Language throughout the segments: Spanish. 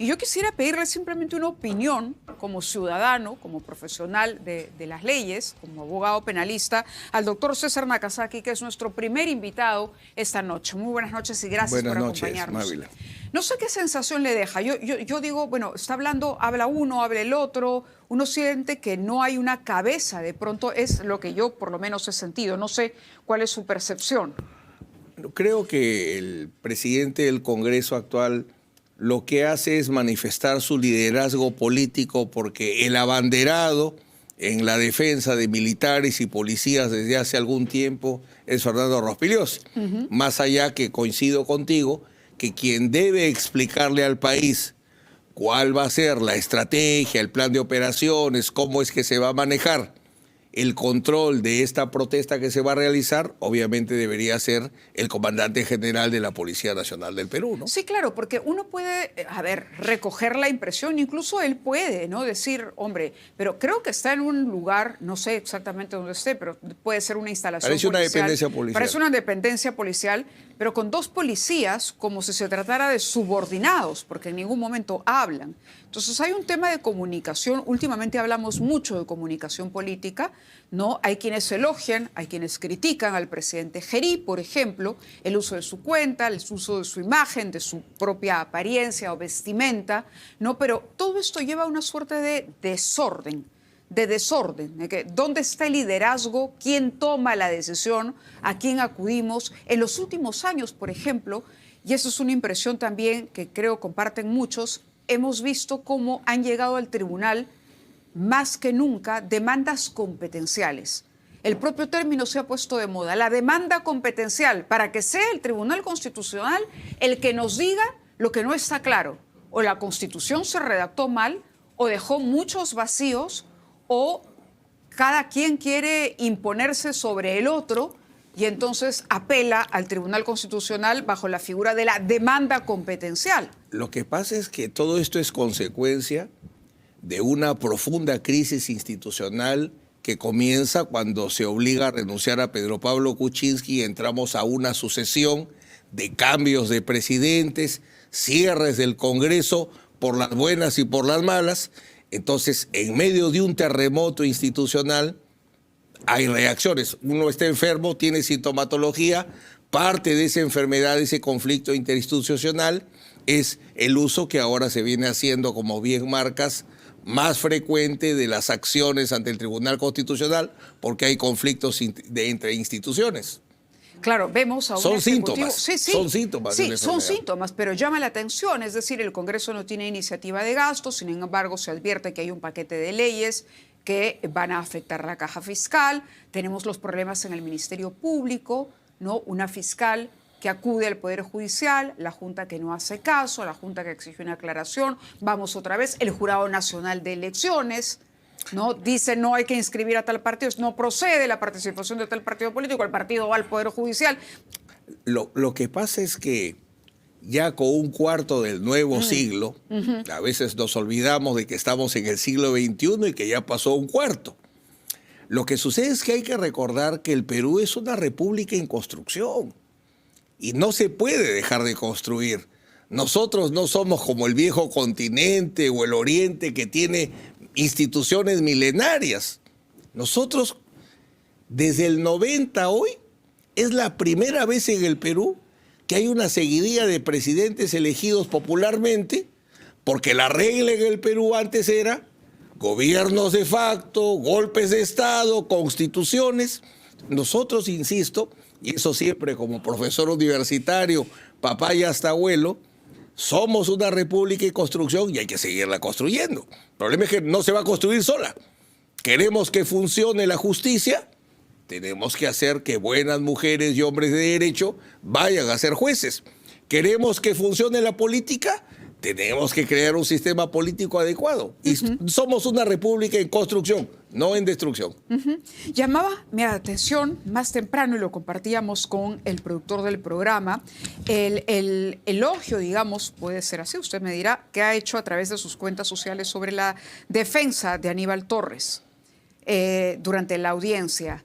Y yo quisiera pedirle simplemente una opinión como ciudadano, como profesional de las leyes, como abogado penalista, al doctor César Nakazaki, que es nuestro primer invitado esta noche. Muy buenas noches y gracias por acompañarnos. Mávila. No sé qué sensación le deja. Yo digo, bueno, está hablando, habla uno, habla el otro. Uno siente que no hay una cabeza. De pronto es lo que yo por lo menos he sentido. No sé cuál es su percepción. Creo que el presidente del Congreso actual lo que hace es manifestar su liderazgo político porque el abanderado en la defensa de militares y policías desde hace algún tiempo es Fernando Rospigliosi. Más allá que coincido contigo que quien debe explicarle al país cuál va a ser la estrategia, el plan de operaciones, cómo es que se va a manejar el control de esta protesta que se va a realizar, obviamente debería ser el comandante general de la Policía Nacional del Perú, ¿no? Sí, claro, porque uno puede, recoger la impresión, incluso él puede, ¿no? Decir, hombre, pero creo que está en un lugar, no sé exactamente dónde esté, pero puede ser una instalación Parece policial. una dependencia policial. Parece una dependencia policial, pero con dos policías como si se tratara de subordinados, porque en ningún momento hablan. Entonces hay un tema de comunicación. Últimamente hablamos mucho de comunicación política, ¿no? Hay quienes elogian, hay quienes critican al presidente Gerí, por ejemplo, el uso de su cuenta, el uso de su imagen, de su propia apariencia o vestimenta, ¿no? Pero todo esto lleva a una suerte de desorden. ¿Dónde está el liderazgo? ¿Quién toma la decisión? ¿A quién acudimos? En los últimos años, por ejemplo, y eso es una impresión también que creo comparten muchos, hemos visto cómo han llegado al tribunal más que nunca demandas competenciales. El propio término se ha puesto de moda, la demanda competencial, para que sea el Tribunal Constitucional el que nos diga lo que no está claro. O la Constitución se redactó mal, o dejó muchos vacíos, o cada quien quiere imponerse sobre el otro y entonces apela al Tribunal Constitucional bajo la figura de la demanda competencial. Lo que pasa es que todo esto es consecuencia de una profunda crisis institucional que comienza cuando se obliga a renunciar a Pedro Pablo Kuczynski y entramos a una sucesión de cambios de presidentes, cierres del Congreso por las buenas y por las malas. Entonces, en medio de un terremoto institucional, hay reacciones. Uno está enfermo, tiene sintomatología, parte de esa enfermedad, de ese conflicto interinstitucional, es el uso que ahora se viene haciendo, como bien marcas, más frecuente de las acciones ante el Tribunal Constitucional, porque hay conflictos entre instituciones. Claro, vemos a un Son ejecutivo... síntomas. Sí, Son síntomas. Sí, son síntomas, pero llama la atención. Es decir, el Congreso no tiene iniciativa de gasto, sin embargo, se advierte que hay un paquete de leyes que van a afectar la caja fiscal. Tenemos los problemas en el Ministerio Público, ¿no? Una fiscal que acude al Poder Judicial, la Junta que no hace caso, la Junta que exige una aclaración. Vamos otra vez, el Jurado Nacional de Elecciones, ¿no? Dice no hay que inscribir a tal partido, no procede la participación de tal partido político, el partido va al Poder Judicial. Lo que pasa es que ya con un cuarto del nuevo siglo, a veces nos olvidamos de que estamos en el siglo XXI y que ya pasó un cuarto. Lo que sucede es que hay que recordar que el Perú es una república en construcción y no se puede dejar de construir. Nosotros no somos como el viejo continente o el oriente que tiene instituciones milenarias. Nosotros, desde el 90 a hoy, es la primera vez en el Perú que hay una seguidilla de presidentes elegidos popularmente, porque la regla en el Perú antes era gobiernos de facto, golpes de Estado, constituciones. Nosotros, insisto, y eso siempre como profesor universitario, papá y hasta abuelo, somos una república en construcción y hay que seguirla construyendo. El problema es que no se va a construir sola. Queremos que funcione la justicia, tenemos que hacer que buenas mujeres y hombres de derecho vayan a ser jueces. Queremos que funcione la política, tenemos que crear un sistema político adecuado. Y somos una república en construcción, no en destrucción. Llamaba mi atención más temprano, y lo compartíamos con el productor del programa, el elogio, digamos, puede ser así, usted me dirá, que ha hecho a través de sus cuentas sociales sobre la defensa de Aníbal Torres durante la audiencia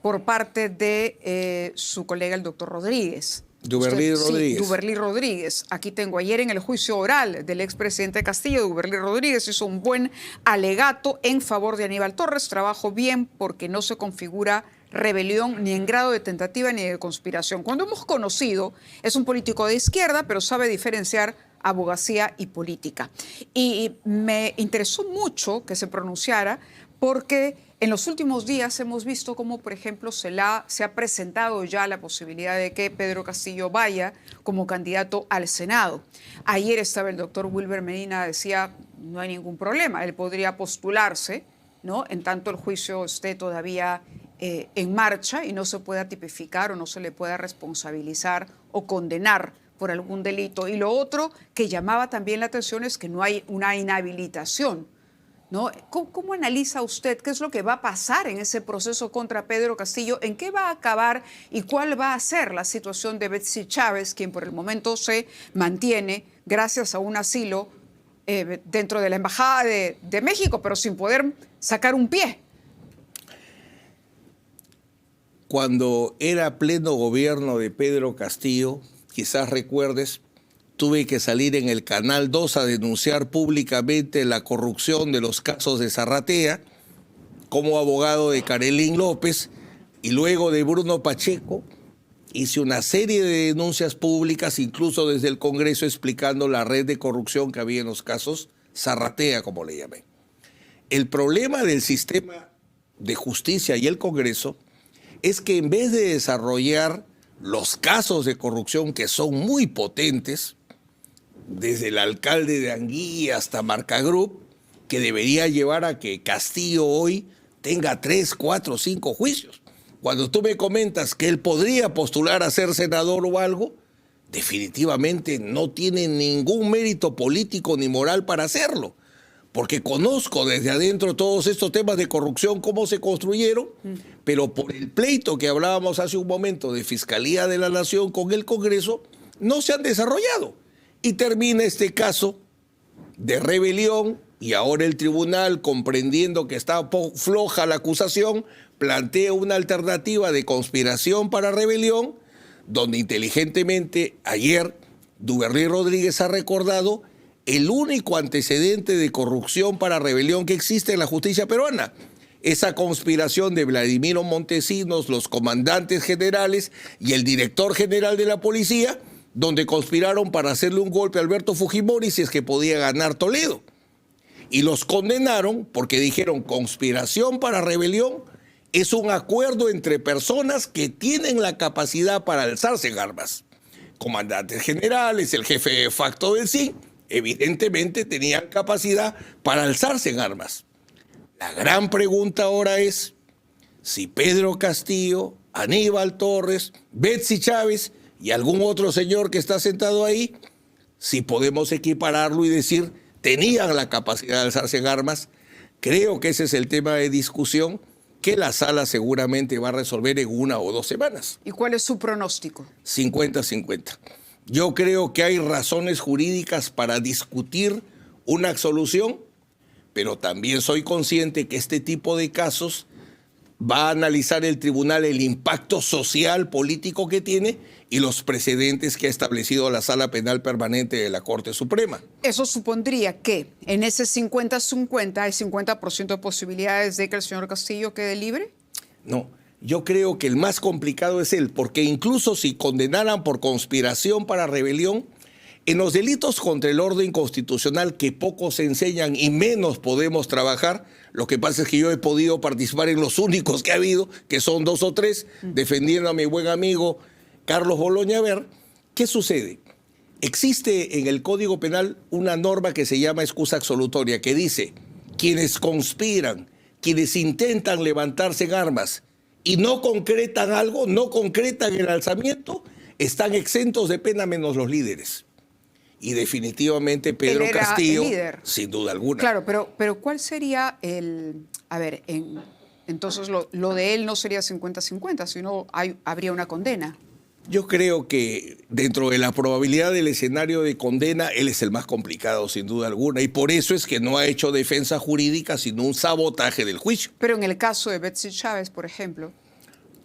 por parte de su colega, el doctor Rodríguez. Duberlí Rodríguez. Sí, Duberlí Rodríguez. Aquí tengo ayer en el juicio oral del expresidente Castillo, Duberlí Rodríguez hizo un buen alegato en favor de Aníbal Torres. Trabajo bien porque no se configura rebelión ni en grado de tentativa ni de conspiración. Cuando hemos conocido, es un político de izquierda, pero sabe diferenciar abogacía y política. Y me interesó mucho que se pronunciara porque en los últimos días hemos visto cómo, por ejemplo, se ha presentado ya la posibilidad de que Pedro Castillo vaya como candidato al Senado. Ayer estaba el doctor Wilber Medina, decía, no hay ningún problema, él podría postularse, ¿no? En tanto el juicio esté todavía en marcha y no se pueda tipificar o no se le pueda responsabilizar o condenar por algún delito. Y lo otro que llamaba también la atención es que no hay una inhabilitación, ¿no? ¿Cómo analiza usted qué es lo que va a pasar en ese proceso contra Pedro Castillo? ¿En qué va a acabar y cuál va a ser la situación de Betsy Chávez, quien por el momento se mantiene gracias a un asilo dentro de la Embajada de México, pero sin poder sacar un pie? Cuando era pleno gobierno de Pedro Castillo, quizás recuerdes, tuve que salir en el Canal 2 a denunciar públicamente la corrupción de los casos de Zarratea como abogado de Karelín López, y luego de Bruno Pacheco hice una serie de denuncias públicas, incluso desde el Congreso, explicando la red de corrupción que había en los casos Zarratea, como le llamé. El problema del sistema de justicia y el Congreso es que en vez de desarrollar los casos de corrupción, que son muy potentes, desde el alcalde de Anguilla hasta Marca Group, que debería llevar a que Castillo hoy tenga 3, 4, 5 juicios. Cuando tú me comentas que él podría postular a ser senador o algo, definitivamente no tiene ningún mérito político ni moral para hacerlo, porque conozco desde adentro todos estos temas de corrupción, cómo se construyeron, pero por el pleito que hablábamos hace un momento de Fiscalía de la Nación con el Congreso, no se han desarrollado. Y termina este caso de rebelión, y ahora el tribunal, comprendiendo que está floja la acusación, plantea una alternativa de conspiración para rebelión, donde inteligentemente ayer Duberlí Rodríguez ha recordado el único antecedente de corrupción para rebelión que existe en la justicia peruana. Esa conspiración de Vladimiro Montesinos, los comandantes generales y el director general de la policía, donde conspiraron para hacerle un golpe a Alberto Fujimori si es que podía ganar Toledo. Y los condenaron porque dijeron conspiración para rebelión es un acuerdo entre personas que tienen la capacidad para alzarse en armas. Comandantes generales, el jefe de facto del CIN, evidentemente tenían capacidad para alzarse en armas. La gran pregunta ahora es si Pedro Castillo, Aníbal Torres, Betsy Chávez y algún otro señor que está sentado ahí, si podemos equipararlo y decir tenían la capacidad de alzarse en armas. Creo que ese es el tema de discusión que la sala seguramente va a resolver en 1 o 2 semanas. ¿Y cuál es su pronóstico? 50-50. Yo creo que hay razones jurídicas para discutir una absolución, pero también soy consciente que este tipo de casos va a analizar el tribunal el impacto social, político que tiene y los precedentes que ha establecido la Sala Penal Permanente de la Corte Suprema. Eso supondría que en ese 50-50 hay 50% de posibilidades de que el señor Castillo quede libre. No, yo creo que el más complicado es él, porque incluso si condenaran por conspiración para rebelión, en los delitos contra el orden constitucional que poco se enseñan y menos podemos trabajar, lo que pasa es que yo he podido participar en los únicos que ha habido, que son 2 o 3, defendiendo a mi buen amigo Carlos Boloña. A ver, ¿qué sucede? Existe en el Código Penal una norma que se llama excusa absolutoria, que dice, quienes conspiran, quienes intentan levantarse en armas y no concretan algo, no concretan el alzamiento, están exentos de pena menos los líderes. Y definitivamente Pedro Castillo, sin duda alguna. Claro, pero ¿cuál sería el...? A ver, entonces lo de él no sería 50-50, sino habría una condena. Yo creo que dentro de la probabilidad del escenario de condena, él es el más complicado, sin duda alguna. Y por eso es que no ha hecho defensa jurídica, sino un sabotaje del juicio. Pero en el caso de Betsy Chávez, por ejemplo...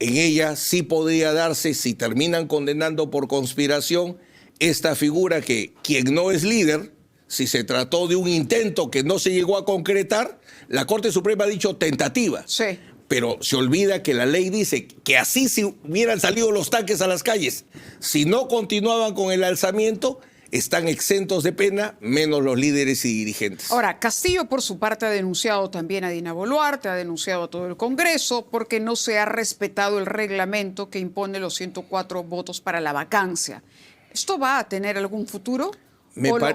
En ella sí podría darse, si terminan condenando por conspiración, esta figura que quien no es líder, si se trató de un intento que no se llegó a concretar, la Corte Suprema ha dicho tentativa. Sí. Pero se olvida que la ley dice que así si hubieran salido los tanques a las calles, si no continuaban con el alzamiento, están exentos de pena, menos los líderes y dirigentes. Ahora, Castillo, por su parte, ha denunciado también a Dina Boluarte, ha denunciado a todo el Congreso, porque no se ha respetado el reglamento que impone los 104 votos para la vacancia. ¿Esto va a tener algún futuro?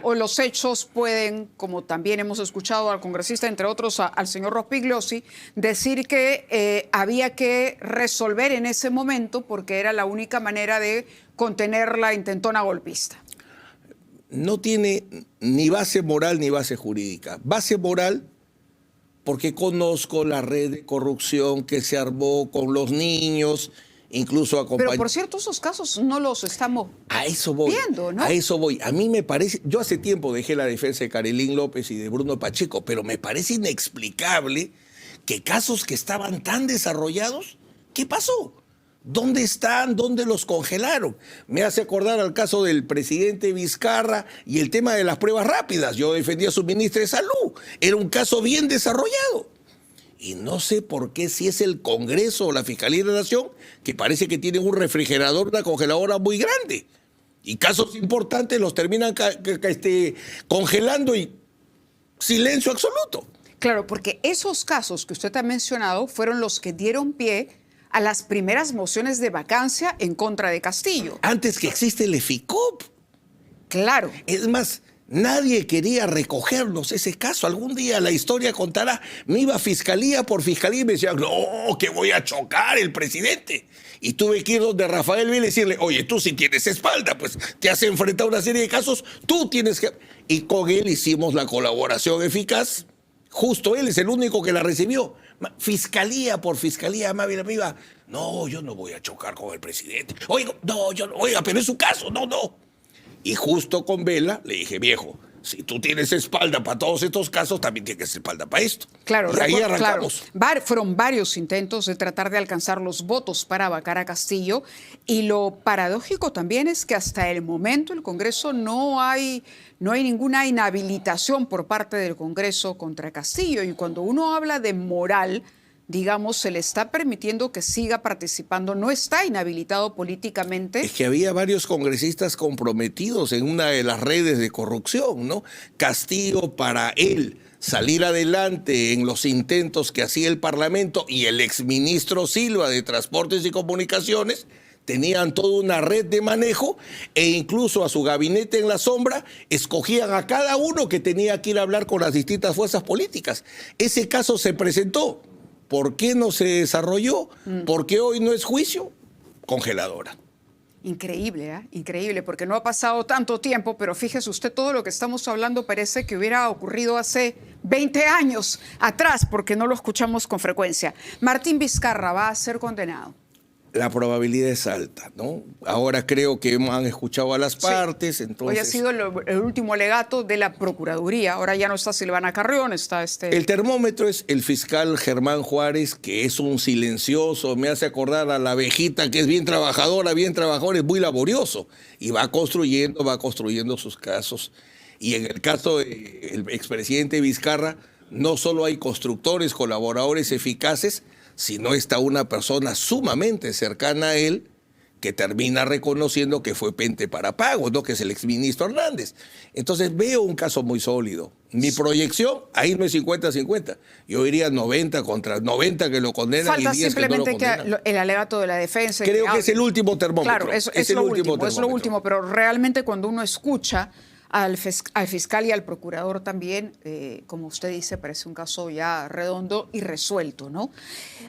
¿O los hechos pueden, como también hemos escuchado al congresista, entre otros al señor Rospigliosi, decir que había que resolver en ese momento porque era la única manera de contener la intentona golpista? No tiene ni base moral ni base jurídica. Base moral porque conozco la red de corrupción que se armó con los niños, incluso Pero por cierto, esos casos no los estamos viendo, ¿no? A eso voy. A mí me parece, yo hace tiempo dejé la defensa de Carolín López y de Bruno Pacheco, pero me parece inexplicable que casos que estaban tan desarrollados, ¿qué pasó? ¿Dónde están? ¿Dónde los congelaron? Me hace acordar al caso del presidente Vizcarra y el tema de las pruebas rápidas. Yo defendía a su ministra de Salud. Era un caso bien desarrollado. Y no sé por qué, si es el Congreso o la Fiscalía de la Nación, que parece que tienen un refrigerador, una congeladora muy grande. Y casos importantes los terminan congelando y silencio absoluto. Claro, porque esos casos que usted ha mencionado fueron los que dieron pie a las primeras mociones de vacancia en contra de Castillo. Antes que existe el EFICOP. Claro. Es más, nadie quería recogernos ese caso. Algún día la historia contará, me iba fiscalía por fiscalía y me decían, no, que voy a chocar el presidente. Y tuve que ir donde Rafael Vila y decirle, oye, tú si tienes espalda, pues te has enfrentado a una serie de casos, tú tienes que... Y con él hicimos la colaboración eficaz. Justo él es el único que la recibió. Fiscalía por fiscalía, Mávila me iba, no, yo no voy a chocar con el presidente. Oiga, no, oiga, pero es su caso, no. Y justo con Vela le dije, viejo, si tú tienes espalda para todos estos casos, también tienes espalda para esto. Claro, y ahí arrancamos. Claro. Fueron varios intentos de tratar de alcanzar los votos para vacar a Castillo. Y lo paradójico también es que hasta el momento el Congreso no hay ninguna inhabilitación por parte del Congreso contra Castillo. Y cuando uno habla de moral, digamos, se le está permitiendo que siga participando, no está inhabilitado políticamente. Es que había varios congresistas comprometidos en una de las redes de corrupción, ¿no? Castillo, para él salir adelante en los intentos que hacía el Parlamento, y el exministro Silva de Transportes y Comunicaciones, tenían toda una red de manejo, e incluso a su gabinete en la sombra escogían a cada uno que tenía que ir a hablar con las distintas fuerzas políticas. Ese caso se presentó. ¿Por qué no se desarrolló? ¿Por qué hoy no es juicio? Congeladora. Increíble, ¿eh? Increíble, porque no ha pasado tanto tiempo, pero fíjese usted, todo lo que estamos hablando parece que hubiera ocurrido hace 20 años atrás, porque no lo escuchamos con frecuencia. Martín Vizcarra va a ser condenado. La probabilidad es alta, ¿no? Ahora creo que han escuchado a las partes, sí. Entonces... Hoy ha sido el último alegato de la Procuraduría. Ahora ya no está Silvana Carrión, está El termómetro es el fiscal Germán Juárez, que es un silencioso, me hace acordar a la abejita, que es bien trabajador, es muy laborioso. Y va construyendo sus casos. Y en el caso del expresidente Vizcarra, no solo hay constructores, colaboradores eficaces, sino está una persona sumamente cercana a él que termina reconociendo que fue pente para pagos, ¿no? Que es el exministro Hernández. Entonces veo un caso muy sólido. Mi proyección, ahí no es 50-50. Yo diría 90 contra 90 que lo condenan. Falta y 10 simplemente que no lo condenan. el alegato de la defensa. Creo que es el último termómetro. Claro, es lo último, pero realmente cuando uno escucha al fiscal y al procurador también, como usted dice, parece un caso ya redondo y resuelto, ¿no?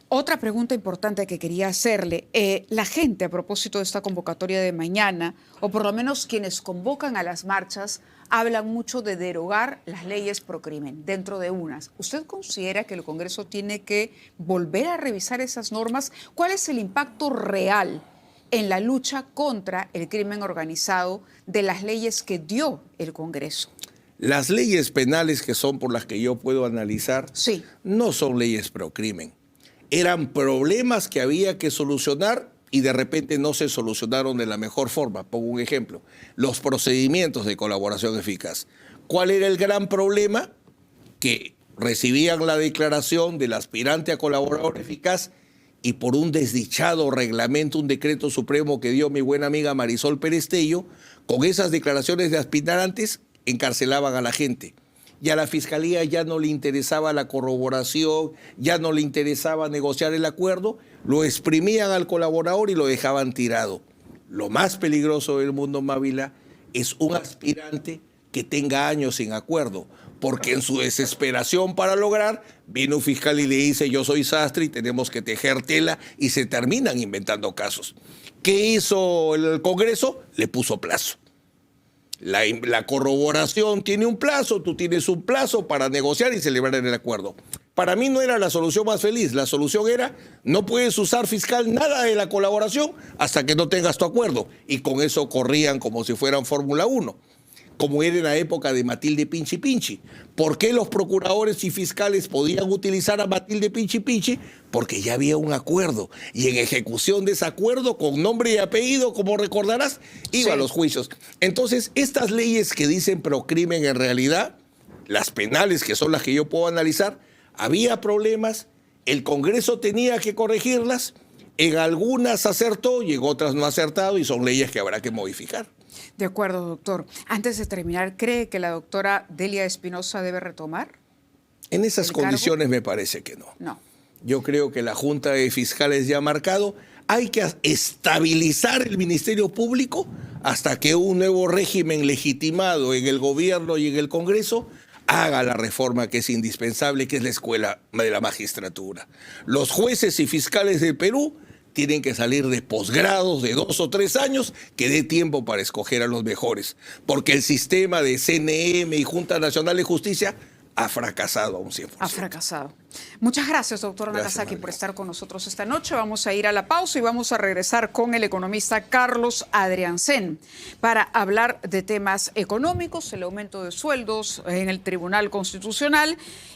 Otra pregunta importante que quería hacerle, la gente a propósito de esta convocatoria de mañana, o por lo menos quienes convocan a las marchas, hablan mucho de derogar las leyes pro crimen, dentro de unas. ¿Usted considera que el Congreso tiene que volver a revisar esas normas? ¿Cuál es el impacto real en la lucha contra el crimen organizado de las leyes que dio el Congreso? Las leyes penales, que son por las que yo puedo analizar, sí, no son leyes pro crimen. eran problemas que había que solucionar y de repente no se solucionaron de la mejor forma. Pongo un ejemplo, los procedimientos de colaboración eficaz. ¿Cuál era el gran problema? Que recibían la declaración del aspirante a colaborador eficaz y por un desdichado reglamento, un decreto supremo que dio mi buena amiga Marisol Perestello, con esas declaraciones de aspirantes encarcelaban a la gente. Y a la Fiscalía ya no le interesaba la corroboración, ya no le interesaba negociar el acuerdo, lo exprimían al colaborador y lo dejaban tirado. Lo más peligroso del mundo, Mávila, es un aspirante que tenga años sin acuerdo, porque en su desesperación para lograr, viene un fiscal y le dice: yo soy sastre y tenemos que tejer tela, y se terminan inventando casos. ¿Qué hizo el Congreso? Le puso plazo. La corroboración tiene un plazo, tú tienes un plazo para negociar y celebrar el acuerdo. Para mí no era la solución más feliz, la solución era: no puedes usar, fiscal, nada de la colaboración hasta que no tengas tu acuerdo. Y con eso corrían como si fueran Fórmula 1. Como era en la época de Matilde Pinchi Pinchi. ¿Por qué los procuradores y fiscales podían utilizar a Matilde Pinchi Pinchi? Porque ya había un acuerdo. Y en ejecución de ese acuerdo, con nombre y apellido, como recordarás, iba a los juicios. Entonces, estas leyes que dicen procrimen, en realidad, las penales, que son las que yo puedo analizar, había problemas, el Congreso tenía que corregirlas, en algunas acertó y en otras no ha acertado, y son leyes que habrá que modificar. De acuerdo, doctor. Antes de terminar, ¿cree que la doctora Delia Espinosa debe retomar? En esas condiciones me parece que no. No. Yo creo que la Junta de Fiscales ya ha marcado, hay que estabilizar el Ministerio Público hasta que un nuevo régimen legitimado en el gobierno y en el Congreso haga la reforma que es indispensable, que es la escuela de la magistratura. Los jueces y fiscales del Perú tienen que salir de posgrados de 2 o 3 años que dé tiempo para escoger a los mejores, porque el sistema de CNM y Junta Nacional de Justicia ha fracasado a un 100%. Ha fracasado. Muchas gracias, doctor Nagasaki, por estar con nosotros esta noche. Vamos a ir a la pausa y vamos a regresar con el economista Carlos Adriancén para hablar de temas económicos, el aumento de sueldos en el Tribunal Constitucional